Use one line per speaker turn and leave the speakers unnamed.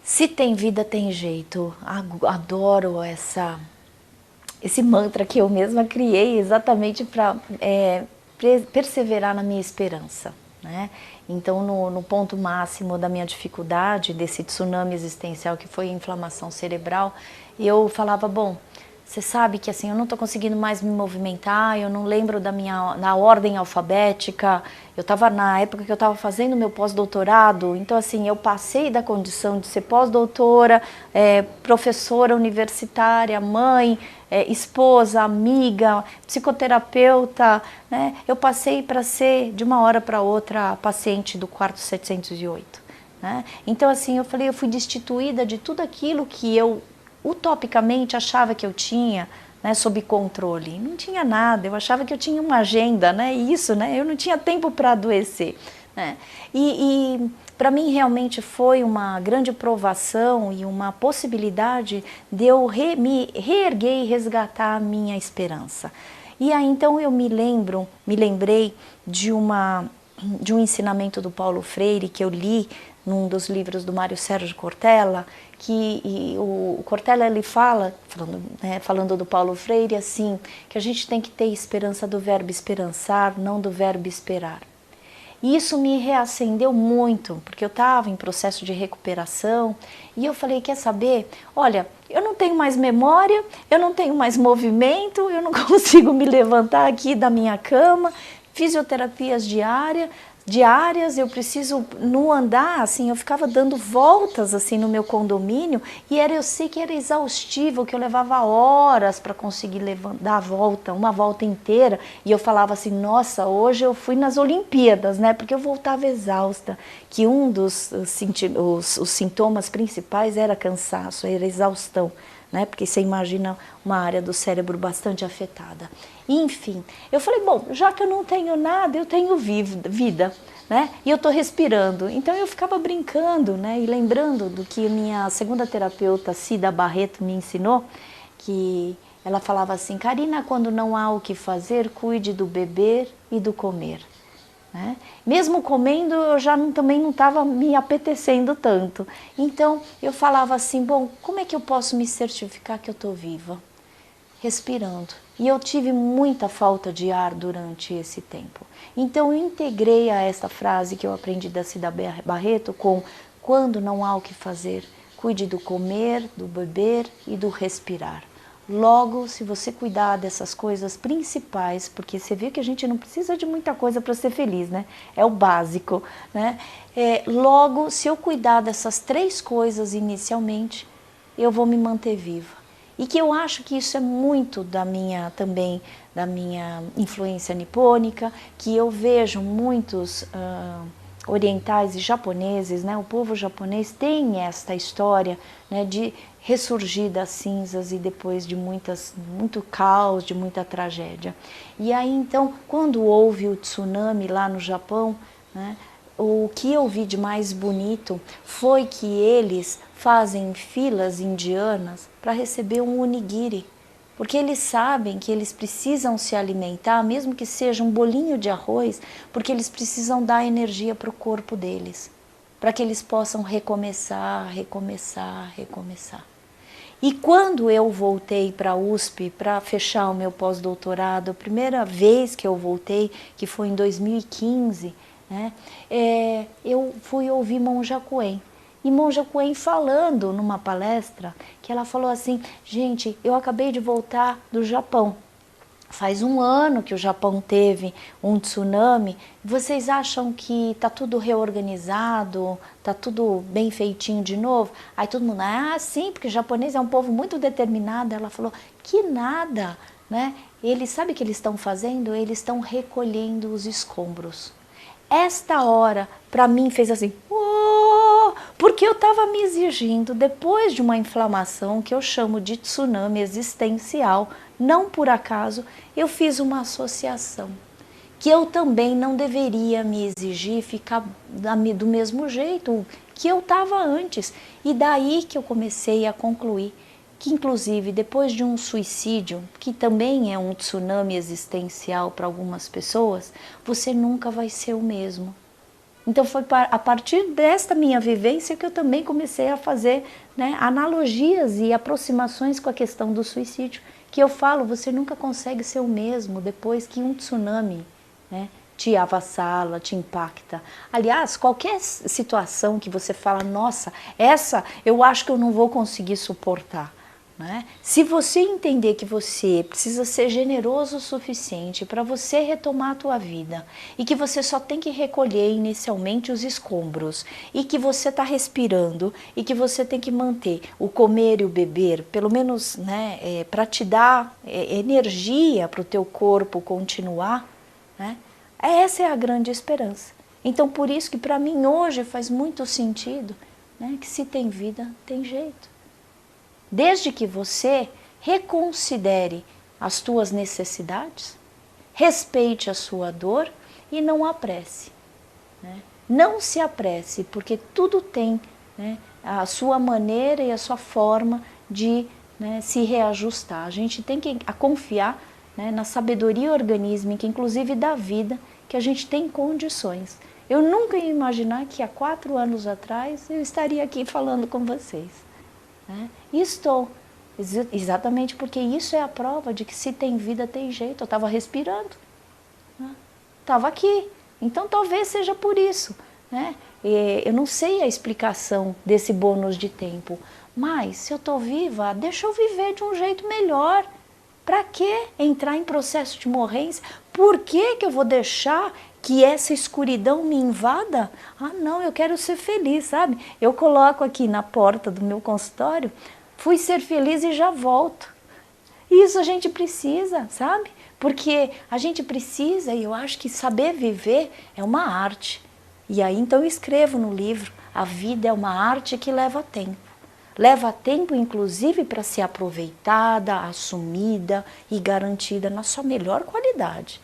Se tem vida, tem jeito. Adoro esse mantra que eu mesma criei exatamente para perseverar na minha esperança, né? Então, no ponto máximo da minha dificuldade, desse tsunami existencial que foi a inflamação cerebral, eu falava, bom, você sabe que assim, eu não estou conseguindo mais me movimentar, eu não lembro da ordem alfabética, eu estava na época que eu estava fazendo meu pós-doutorado, então assim, eu passei da condição de ser pós-doutora, professora universitária, mãe, esposa, amiga, psicoterapeuta, né? Eu passei para ser, de uma hora para outra, paciente do quarto 708. Né? Então assim, eu falei, eu fui destituída de tudo aquilo que eu utopicamente achava que eu tinha, né, sob controle. Não tinha nada, eu achava que eu tinha uma agenda, né, isso, né, eu não tinha tempo para adoecer. Né? E para mim realmente foi uma grande provação e uma possibilidade de eu me reerguer e resgatar a minha esperança. E aí então eu me lembrei de um ensinamento do Paulo Freire que eu li num dos livros do Mário Sérgio Cortella, que o Cortella ele fala, falando do Paulo Freire, assim, que a gente tem que ter esperança do verbo esperançar, não do verbo esperar. E isso me reacendeu muito, porque eu estava em processo de recuperação, e eu falei, quer saber? Olha, eu não tenho mais memória, eu não tenho mais movimento, eu não consigo me levantar aqui da minha cama, fisioterapias diárias, eu preciso no andar, assim, eu ficava dando voltas assim no meu condomínio e eu sei que era exaustivo, que eu levava horas para conseguir dar a volta, uma volta inteira, e eu falava assim, nossa, hoje eu fui nas Olimpíadas, né, porque eu voltava exausta, que um dos os sintomas principais era cansaço, era exaustão. Né? Porque você imagina uma área do cérebro bastante afetada. Enfim, eu falei, bom, já que eu não tenho nada, eu tenho vida, né? E eu estou respirando. Então eu ficava brincando, né? E lembrando do que minha segunda terapeuta, Cida Barreto, me ensinou, que ela falava assim, Karina, quando não há o que fazer, cuide do beber e do comer. Né? Mesmo comendo, eu já também não estava me apetecendo tanto. Então eu falava assim, bom, como é que eu posso me certificar que eu estou viva? Respirando. E eu tive muita falta de ar durante esse tempo. Então eu integrei a esta frase que eu aprendi da Cida Barreto com quando não há o que fazer, cuide do comer, do beber e do respirar. Logo, se você cuidar dessas coisas principais, porque você vê que a gente não precisa de muita coisa para ser feliz, né? É o básico, né? Logo, se eu cuidar dessas 3 coisas inicialmente, eu vou me manter viva. E que eu acho que isso é muito da minha influência nipônica, que eu vejo muitos orientais e japoneses, né? O povo japonês tem esta história, né, de ressurgir das cinzas e depois de muito caos, de muita tragédia. E aí então, quando houve o tsunami lá no Japão, né, o que eu vi de mais bonito foi que eles fazem filas indianas para receber um onigiri, porque eles sabem que eles precisam se alimentar, mesmo que seja um bolinho de arroz, porque eles precisam dar energia para o corpo deles, para que eles possam recomeçar. E quando eu voltei para a USP para fechar o meu pós-doutorado, a primeira vez que eu voltei, que foi em 2015, né, eu fui ouvir Monja Coen. E Monja Coen falando numa palestra, que ela falou assim, gente, eu acabei de voltar do Japão. Faz 1 ano que o Japão teve um tsunami, vocês acham que está tudo reorganizado, está tudo bem feitinho de novo? Aí todo mundo, sim, porque o japonês é um povo muito determinado. Ela falou, que nada, né? Eles, sabe o que eles estão fazendo? Eles estão recolhendo os escombros. Esta hora, para mim, fez assim, porque eu estava me exigindo, depois de uma inflamação que eu chamo de tsunami existencial, não por acaso, eu fiz uma associação, que eu também não deveria me exigir ficar do mesmo jeito que eu estava antes. E daí que eu comecei a concluir que, inclusive, depois de um suicídio, que também é um tsunami existencial para algumas pessoas, você nunca vai ser o mesmo. Então foi a partir desta minha vivência que eu também comecei a fazer, né, analogias e aproximações com a questão do suicídio, que eu falo, você nunca consegue ser o mesmo depois que um tsunami, né, te avassala, te impacta. Aliás, qualquer situação que você fala, nossa, essa eu acho que eu não vou conseguir suportar. Né? Se você entender que você precisa ser generoso o suficiente para você retomar a tua vida e que você só tem que recolher inicialmente os escombros e que você está respirando e que você tem que manter o comer e o beber, pelo menos, né, para te dar energia para o teu corpo continuar, né? Essa é a grande esperança. Então por isso que para mim hoje faz muito sentido, né, que se tem vida, tem jeito. Desde que você reconsidere as tuas necessidades, respeite a sua dor e não apresse. Né? Não se apresse, porque tudo tem, né, a sua maneira e a sua forma de, né, se reajustar. A gente tem que confiar, né, na sabedoria orgânica, inclusive da vida, que a gente tem condições. Eu nunca ia imaginar que há 4 anos atrás eu estaria aqui falando com vocês. Né? E estou, exatamente porque isso é a prova de que se tem vida, tem jeito. Eu estava respirando, né? Estava aqui, então talvez seja por isso. Né? Eu não sei a explicação desse bônus de tempo, mas se eu estou viva, deixa eu viver de um jeito melhor. Para que entrar em processo de morrência? Por que eu vou deixar que essa escuridão me invada? Ah, não, eu quero ser feliz, sabe? Eu coloco aqui na porta do meu consultório, fui ser feliz e já volto. Isso a gente precisa, sabe? Porque a gente precisa, e eu acho que saber viver é uma arte. E aí então eu escrevo no livro, a vida é uma arte que leva tempo. Leva tempo, inclusive, para ser aproveitada, assumida e garantida na sua melhor qualidade.